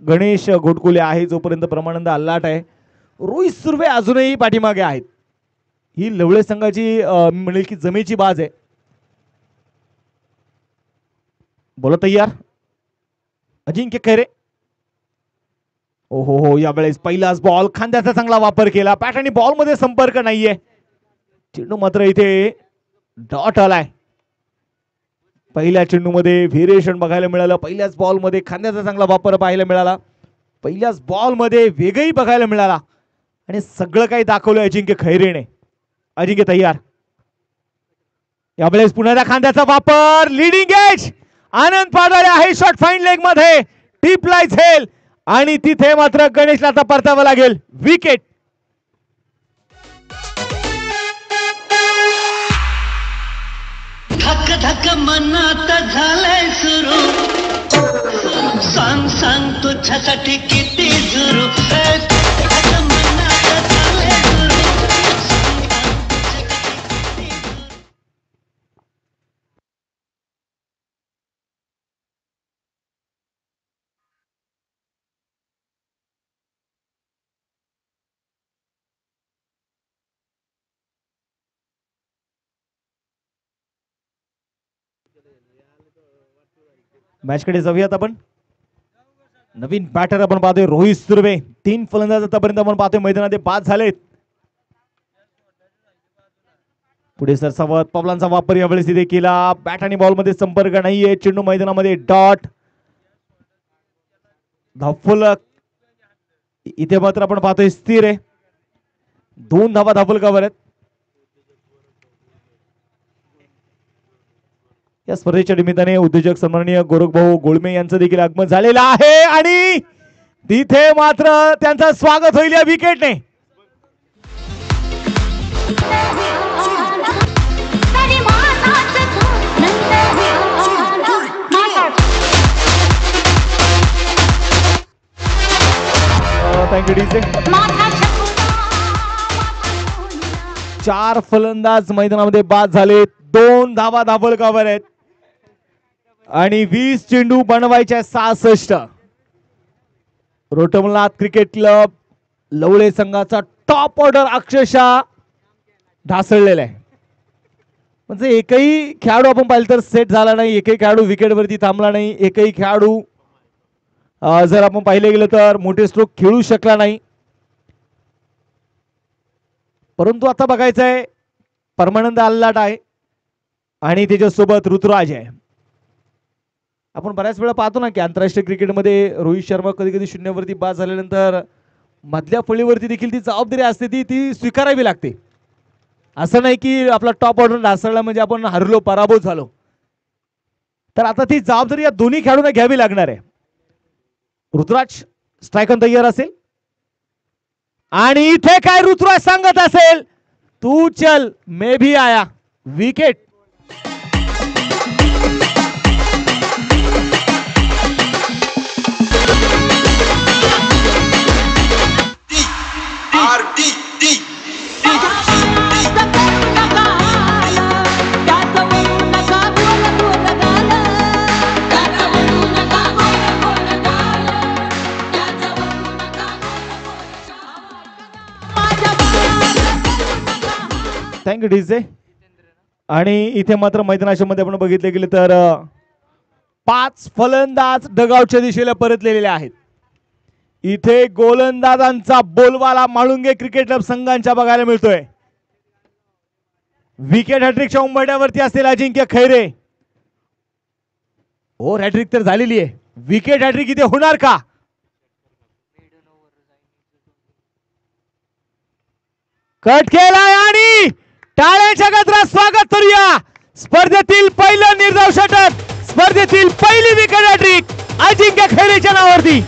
गणेश घोटकुले आहे, जोपर्यंत ब्रह्मानंद अल्लाट आहे. रोहित सुर्वे अजूनही पाठीमागे आहेत. ही लवळे संघाची म्हणेल की जमेची बाज आहे. बोला तयार अजिंक्य खैरे. ओहो हो, यावेळेस पहिलाच बॉल, खांद्याचा चांगला वापर केला. बॅट आणि बॉल मध्ये संपर्क नाहीये. चेंडू मात्र इथे डॉट आलाय. पहिल्या चेंडूमध्ये व्हेरिएशन बघायला मिळालं. पहिल्याच बॉल मध्ये खांद्याचा चांगला वापर पाहायला मिळाला. पहिल्याच बॉल मध्ये वेगही बघायला मिळाला आणि सगळं काही दाखवलं अजिंक्य खैरेने. अजिंक्य तयार. यावेळेस पुन्हा खांद्याचा वापर, लीडिंग एज. आनंद पाडणारे आहे शॉट फाईन लेग मध्ये, डीप लाईन झेल आणि तिथे मात्र गणेशला आता परतावं लागेल. विकेट. धक धक मनात झालंय सुरू, सांग सांग तुझ्यासाठी किती जुरू. मॅच कडे जाऊयात आपण. नवीन बॅटर आपण पाहतोय रोहित सुर्वे. 3 फलंदाज आतापर्यंत आपण पाहतोय मैदानात बाद झालेत. पुढे सरसावत पावलांचा वापर यावेळेस इथे केला. बॅट आणि बॉल मध्ये संपर्क नाहीये. चेंडू मैदानामध्ये डॉट. धावफलक इथे मात्र आपण पाहतोय स्थिर आहे. 2 धावा धावफलकावर आहेत. या स्पर्धेच्या निमित्ताने उद्योजक सन्माननीय गोरखभाऊ गोळमे यांचं देखील आगमन झालेलं आहे आणि तिथे मात्र त्यांचं स्वागत होईल या विकेटने. Thank you DJ. 4 फलंदाज मैदानामध्ये बाद झाले. 2 धावा धावफलकावर आहेत आणि 20 चेंडू बनवायचे 66. रोटमनाथ क्रिकेट क्लब लवळे संघाचा टॉप ऑर्डर अक्षरशः ढासळलेला आहे. म्हणजे एकही खेळाडू आपण पाहिलं तर सेट झाला नाही. एकही खेळाडू विकेटवरती थांबला नाही. एकही खेळाडू जर आपण पाहिले गेलं तर मोठे स्ट्रोक खेळू शकला नाही. परंतु आता बघायचं आहे, परमानंद अल्लाट आहे आणि त्याच्यासोबत ऋतुराज आहे. आपण बऱ्याच वेळा पाहतो ना की आंतरराष्ट्रीय क्रिकेटमध्ये रोहित शर्मा कधी कधी शून्यावरती बाद झाल्यानंतर मधल्या फळीवरती देखील ती जबाबदारी असते, ती स्वीकारावी लागते. असं नाही की आपला टॉप ऑर्डर ढासळला म्हणजे आपण हरलो, पराभूत झालो. तर आता ती जबाबदारी या दोन्ही खेळाडूंना घ्यावी लागणार आहे. ऋतुराज स्ट्रायक ऑन तयार असेल आणि इथे काय ऋतुराज सांगत असेल, तू चल मैं भी आया. विकेट. Thank you DJ. आणि इथे मात्र मैदानामध्ये आपण बघितले गेले तर 5 फलंदाज डगआउटच्या दिशेला परतलेले आहेत. इथे गोलंदाजांचा बोलवाला माळुंगे क्रिकेट क्लब संघांच्या बघायला मिळतोय. विकेट हॅट्रिकच्या उंबरठ्यावरती असलेला अजिंक्य खैरे. हो, हॅट्रिक तर झालेली आहे. विकेट हॅट्रिक इथे होणार का? कट केलाय आणि टाळ्यांच्या गजरात स्वागत करूया. स्पर्धेतील पहिलं निर्धाव षटक, स्पर्धेतील पहिली विकेट हॅट्रिक अजिंक्य खैरेच्या नावावरती.